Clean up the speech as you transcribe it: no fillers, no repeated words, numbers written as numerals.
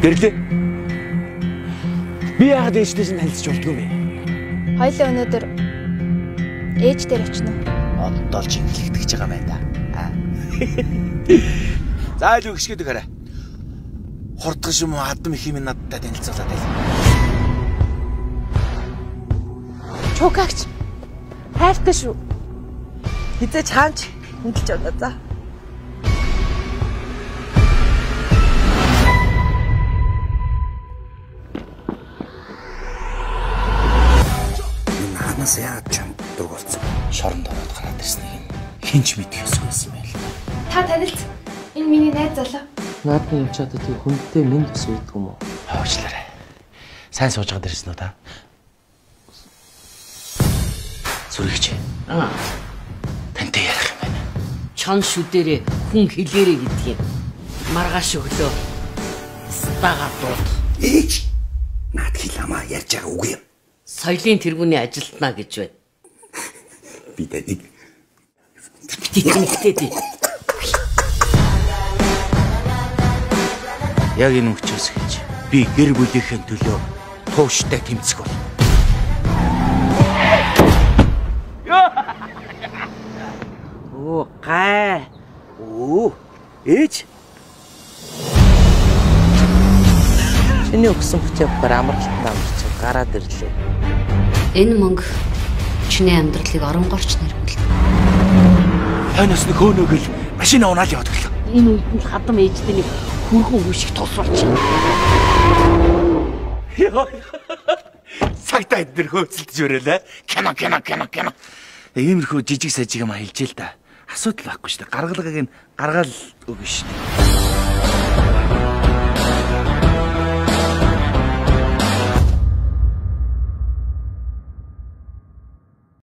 Дэрлээ. Би яагаад ээжтэйс нь танилцж болдгоо вэ? Хоёлаа өнөөдөр ээж дээр очино. Одоо л жинхлэгдэж байгаа юм да. За л өгшгээд өгөөрэй. Хурдгаш юм уу хадам их юм надтай танилцуулаад байл. Чукагч. Хайртай шүү. Хизээч хаанч хөндлөж байна за. Ханаас яагаад ч юм дургуулсан. Шоронд ороод гараад ирснийг хинч мэдэх ёсгүй юм байл. Та танилт. Энэ миний найз залуу. Наадмын юм чаддаг хүнтэй минь тус үйдэг юм уу? Хөөчлөөрэй. Сайн сууж байгаа дэрсэн үү та? Зүрхч. Тантай ярих юм байна. Чон шүдэрээ хүн хэлээрээ гэдэг юм. Маргааш өглөө стагаа дууд. Ээж. Наад хэл хамаа ярьж байгаа үг юм. Соёлын тэргүүний ажилтнаа гэж байна. Би тэнийг Тэтгэнэгтэй. яг энэ хүчээс гэж би гэр бүлийнхээ төлөө тууштай тэмцэх бол. Оо гай. Оо ээж. Чиний өгсөн бүтээгдэхүүн амралтанд амарч гараад ирлээ. Энэ мөнгө чиний амьдралыг оронгорч нэрвэлдэг. Хойноос нэг хөөнөөгөл машин унаал яваад гэлээ. Энэ үед нь хадам ээжтэй нэг хөргөн үшиг тусварч. Цагтаа эдгээр хөөцөлдөж өрөөлээ. Кино. Иймэрхүү жижиг сажиг юм хэлжээ л да. Асуудал байхгүй шүү дээ. Гаргалгааг нь гаргаал өгнө шүү дээ.